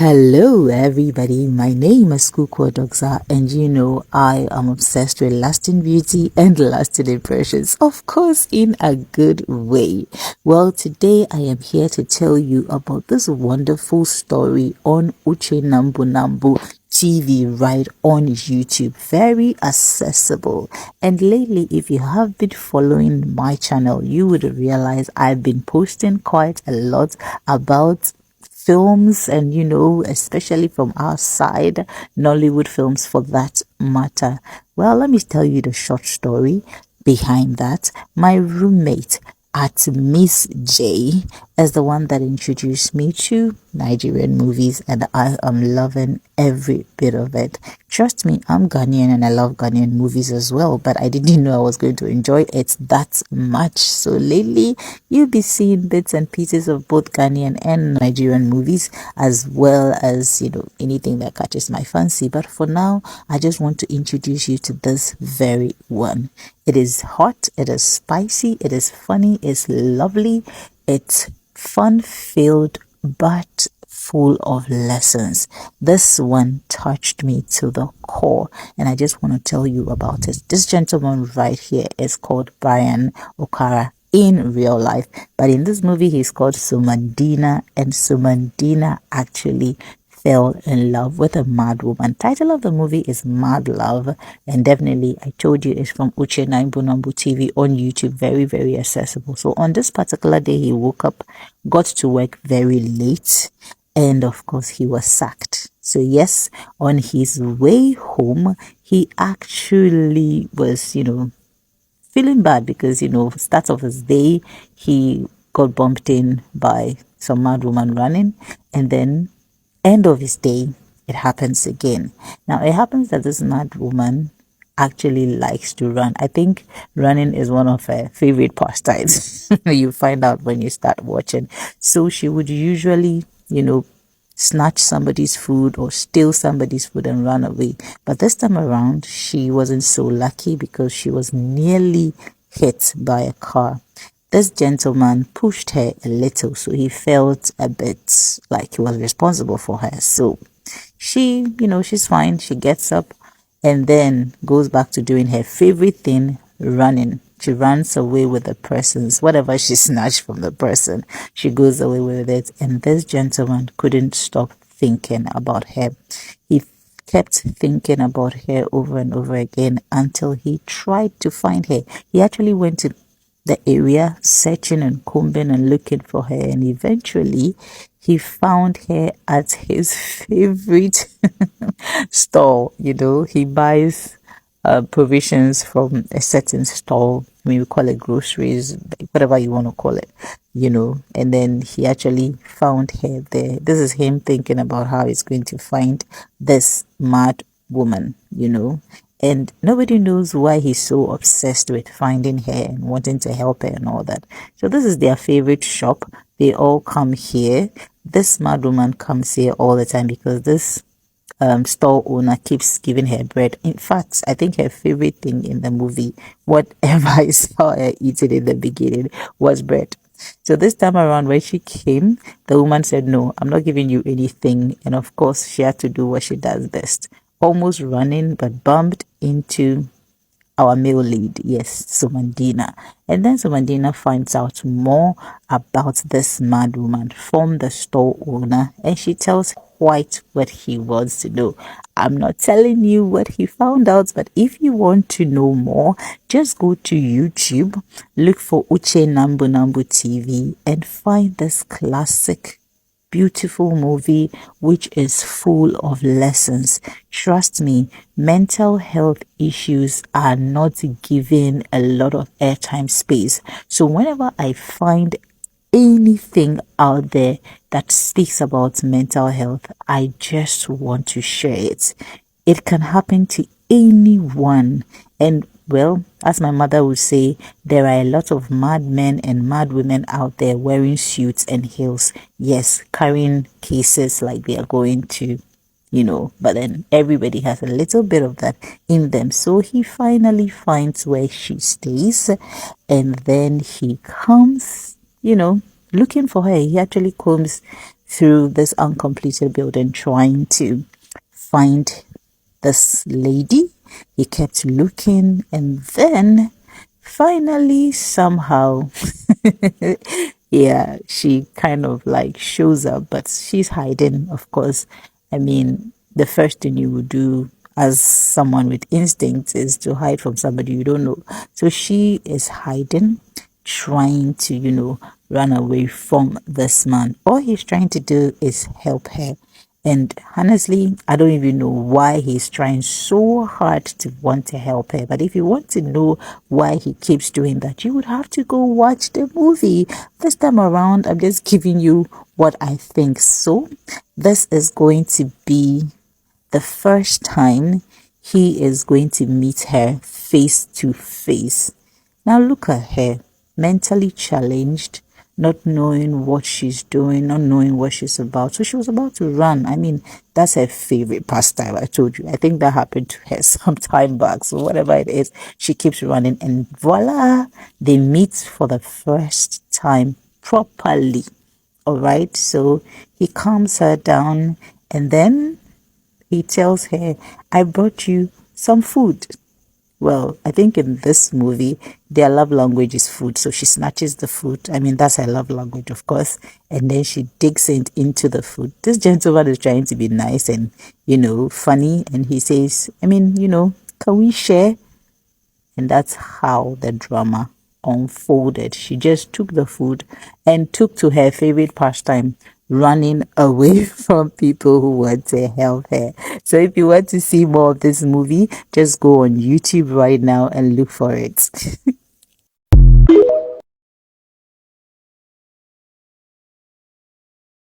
Hello, everybody. My name is Kuko Doksa, and I am obsessed with lasting beauty and lasting impressions, of course, in a good way. Well, today I am here to tell you about this wonderful story on UCHENNA MBUNABO TV right on YouTube. Very accessible. And lately, if you have been following my channel, you would realize I've been posting quite a lot about films and especially from our side, Nollywood films for that matter. Well, let me tell you the short story behind that. My roommate at Miss J is the one that introduced me to Nigerian movies, and I am loving every bit of it. Trust me, I'm Ghanaian and I love Ghanaian movies as well, but I didn't know I was going to enjoy it that much. So lately, you'll be seeing bits and pieces of both Ghanaian and Nigerian movies, as well as anything that catches my fancy. But for now, I just want to introduce you to this very one. It is hot, it is spicy, it is funny, it's lovely, it's fun-filled, but full of lessons. This one touched me to the core, and I just want to tell you about it. This gentleman right here is called Brian Okara in real life, but in this movie he's called Sumandina, and Sumandina actually fell in love with a mad woman. Title of the movie is Mad Love, and definitely I told you it's from UCHENNA MBUNABO TV on YouTube. Very, very accessible. So on this particular day, he woke up, got to work very late, and of course he was sacked. So yes, on his way home, he actually was feeling bad because start of his day he got bumped in by some mad woman running, and then end of his day it happens again. Now it happens that this mad woman actually likes to run. I think running is one of her favorite pastimes. You find out when you start watching. So she would usually snatch somebody's food or steal somebody's food and run away. But this time around, she wasn't so lucky because she was nearly hit by a car. This gentleman pushed her a little, so he felt a bit like he was responsible for her. So she's fine. She gets up and then goes back to doing her favorite thing, running. She runs away with the persons, whatever she snatched from the person, she goes away with it. And this gentleman couldn't stop thinking about her. He kept thinking about her over and over again until he tried to find her. He actually went to the area searching and combing and looking for her, and eventually he found her at his favorite store. He buys provisions from a certain store. We call it groceries, whatever you want to call it, and then he actually found her there. This is him thinking about how he's going to find this mad woman, and nobody knows why he's so obsessed with finding her and wanting to help her and all that. So this is their favorite shop. They all come here. This mad woman comes here all the time because this store owner keeps giving her bread. In fact, I think her favorite thing in the movie, whatever I saw her eating in the beginning, was bread. So this time around when she came, the woman said, "No, I'm not giving you anything." And of course, she had to do what she does best. Almost running, but bumped into our male lead, yes, Sumandina. And then Sumandina finds out more about this mad woman from the store owner, and she tells quite what he wants to know. I'm not telling you what he found out, but if you want to know more, just go to YouTube, look for UCHENNA MBUNABO TV, and find this classic beautiful movie which is full of lessons. Trust me, mental health issues are not given a lot of airtime space. So whenever I find anything out there that speaks about mental health, I just want to share it. It can happen to anyone, and well, as my mother would say, there are a lot of mad men and mad women out there wearing suits and heels. Yes, carrying cases like they are going to, but then everybody has a little bit of that in them. So he finally finds where she stays, and then he comes, looking for her. He actually comes through this uncompleted building trying to find this lady. He kept looking, and then finally, somehow, yeah, she kind of like shows up, but she's hiding, of course. I mean, the first thing you would do as someone with instincts is to hide from somebody you don't know. So she is hiding, trying to, run away from this man. All he's trying to do is help her. And honestly, I don't even know why he's trying so hard to want to help her. But if you want to know why he keeps doing that, you would have to go watch the movie. This time around, I'm just giving you what I think. So, this is going to be the first time he is going to meet her face to face. Now look at her, mentally challenged, not knowing what she's doing, not knowing what she's about. So she was about to run. I mean, that's her favorite pastime. I told you. I think that happened to her some time back. So whatever it is, she keeps running, and voila, they meet for the first time properly. All right. So he calms her down, and then he tells her, I brought you some food. Well, I think in this movie, their love language is food. So she snatches the food. I mean, that's her love language, of course. And then she digs into the food. This gentleman is trying to be nice and, funny. And he says, can we share? And that's how the drama unfolded. She just took the food and took to her favorite pastime, running away from people who want to help her. So if you want to see more of this movie, just go on YouTube right now and look for it.